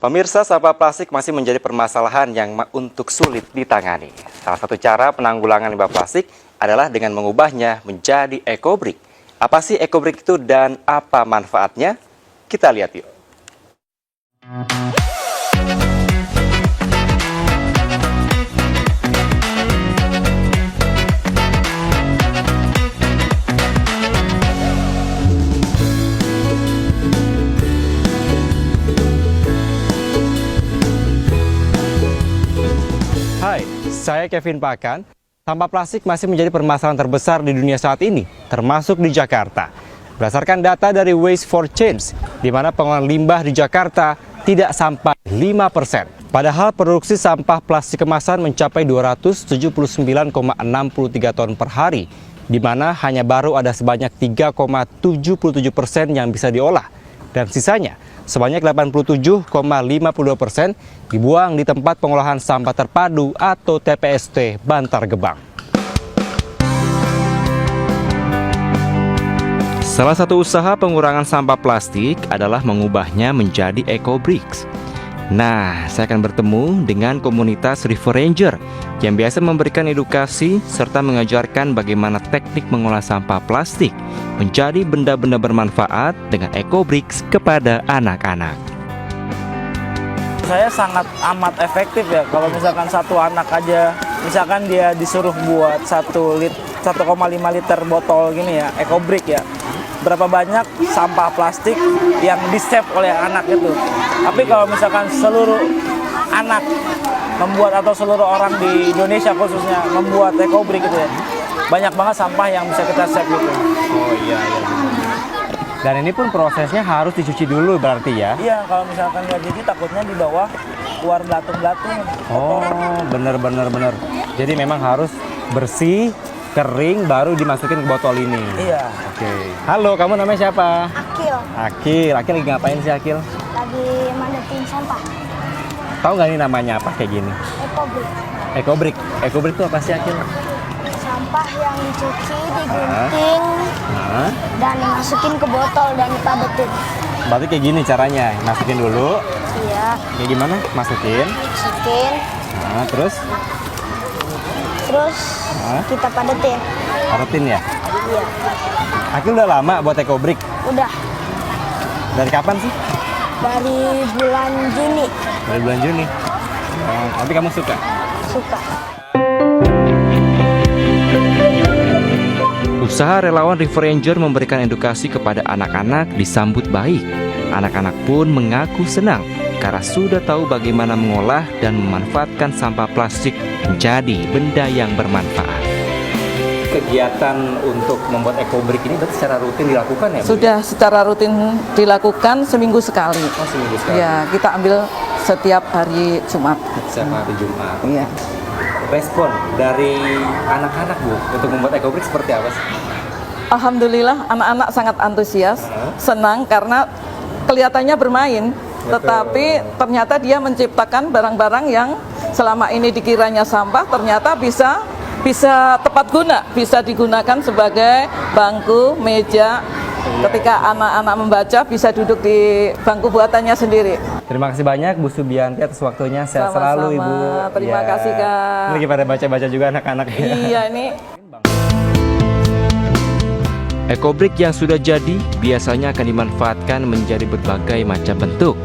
Pemirsa, sampah plastik masih menjadi permasalahan yang untuk sulit ditangani. Salah satu cara penanggulangan limbah plastik adalah dengan mengubahnya menjadi ekobrik. Apa sih ekobrik itu dan apa manfaatnya? Kita lihat yuk. Hai, saya Kevin Pakan. Sampah plastik masih menjadi permasalahan terbesar di dunia saat ini, termasuk di Jakarta. Berdasarkan data dari Waste for Change, di mana pengolahan limbah di Jakarta tidak sampai 5%. Padahal produksi sampah plastik kemasan mencapai 279,63 ton per hari, di mana hanya baru ada sebanyak 3,77% yang bisa diolah. Dan sisanya sebanyak 87,52% dibuang di tempat pengolahan sampah terpadu atau TPST Bantar Gebang. Salah satu usaha pengurangan sampah plastik adalah mengubahnya menjadi ecobricks. Nah, saya akan bertemu dengan komunitas River Ranger yang biasa memberikan edukasi serta mengajarkan bagaimana teknik mengolah sampah plastik menjadi benda-benda bermanfaat dengan ecobricks kepada anak-anak. Saya sangat amat efektif ya, kalau misalkan satu anak aja, misalkan dia disuruh buat 1,5 liter botol gini ya, ecobrick ya, berapa banyak sampah plastik yang di-save oleh anak itu. Tapi kalau misalkan seluruh anak membuat atau seluruh orang di Indonesia khususnya membuat ecobrick itu ya, banyak banget sampah yang bisa kita save gitu. Oh iya. Dan ini pun prosesnya harus dicuci dulu berarti ya? Iya, kalau misalkan nggak jadi takutnya di bawah keluar belatung-belatung. Oh, bener. Jadi memang harus bersih, kering, baru dimasukin ke botol ini. Iya. Oke. Halo, kamu namanya siapa? Akil, Akil lagi ngapain sih Akil? lagi mandatin sampah. Tahu nggak ini namanya apa kayak gini? Ekobrik, Ekobrik. Ekobrik itu apa sih Akil? sampah yang dicuci, digunting, dan dimasukin ke botol dan dipadetin. Berarti kayak gini caranya. Masukin dulu. Iya, Kayak gimana? Masukin. masukin, Nah, terus kita padetin. parutin ya. Iya, Akil udah lama buat ekobrik. udah Dari kapan sih? dari bulan Juni. Dari bulan Juni. Oh, tapi kamu suka? Suka. Usaha relawan River Ranger memberikan edukasi kepada anak-anak disambut baik. Anak-anak pun mengaku senang karena sudah tahu bagaimana mengolah dan memanfaatkan sampah plastik menjadi benda yang bermanfaat. Kegiatan untuk membuat ekobrik ini berarti secara rutin dilakukan ya? Sudah secara rutin dilakukan seminggu sekali. Oh, seminggu sekali. Ya, kita ambil setiap hari Jumat. Setiap hari Jumat. Iya. Respon dari anak-anak Bu untuk membuat ekobrik seperti apa sih? Alhamdulillah anak-anak sangat antusias, senang karena kelihatannya bermain, tetapi ternyata dia menciptakan barang-barang yang selama ini dikiranya sampah ternyata bisa tepat guna, bisa digunakan sebagai bangku, meja. Ketika anak-anak membaca bisa duduk di bangku buatannya sendiri. Terima kasih banyak Bu Subianti atas waktunya. Sehat selalu Ibu. Terima kasih Kak. Lagi pada baca-baca juga anak-anak. Iya ini. Ekobrik yang sudah jadi biasanya akan dimanfaatkan menjadi berbagai macam bentuk.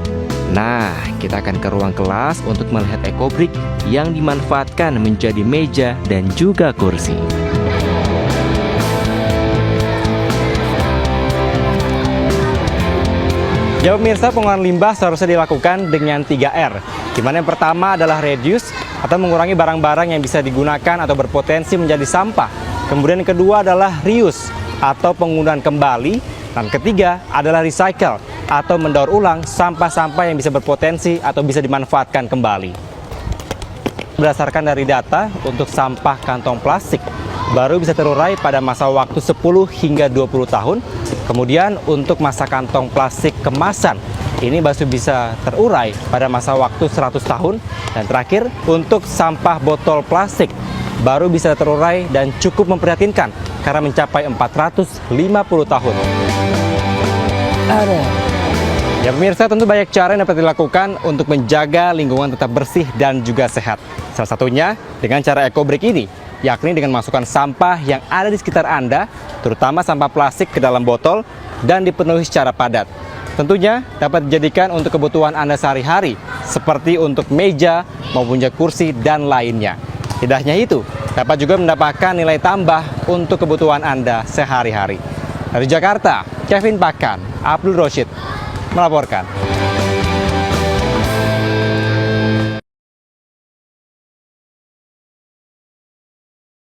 Nah, kita akan ke ruang kelas untuk melihat ekobrik yang dimanfaatkan menjadi meja dan juga kursi. Ya pemirsa, pengolahan limbah seharusnya dilakukan dengan 3R. Di mana yang pertama adalah reduce atau mengurangi barang-barang yang bisa digunakan atau berpotensi menjadi sampah. Kemudian yang kedua adalah reuse atau penggunaan kembali. Dan ketiga adalah recycle atau mendaur ulang sampah-sampah yang bisa berpotensi atau bisa dimanfaatkan kembali. Berdasarkan dari data, untuk sampah kantong plastik baru bisa terurai pada masa waktu 10 hingga 20 tahun. Kemudian untuk masa kantong plastik kemasan, ini baru bisa terurai pada masa waktu 100 tahun. Dan terakhir, untuk sampah botol plastik baru bisa terurai dan cukup memprihatinkan karena mencapai 450 tahun. Ya pemirsa, tentu banyak cara yang dapat dilakukan untuk menjaga lingkungan tetap bersih dan juga sehat. Salah satunya dengan cara EcoBreak ini, yakni dengan masukkan sampah yang ada di sekitar Anda, terutama sampah plastik ke dalam botol dan dipenuhi secara padat. Tentunya dapat dijadikan untuk kebutuhan Anda sehari-hari, seperti untuk meja maupun juga kursi dan lainnya. Tidak hanya itu, dapat juga mendapatkan nilai tambah untuk kebutuhan Anda sehari-hari. Dari Jakarta, Kevin Pakan, Abdul Roshid melaporkan.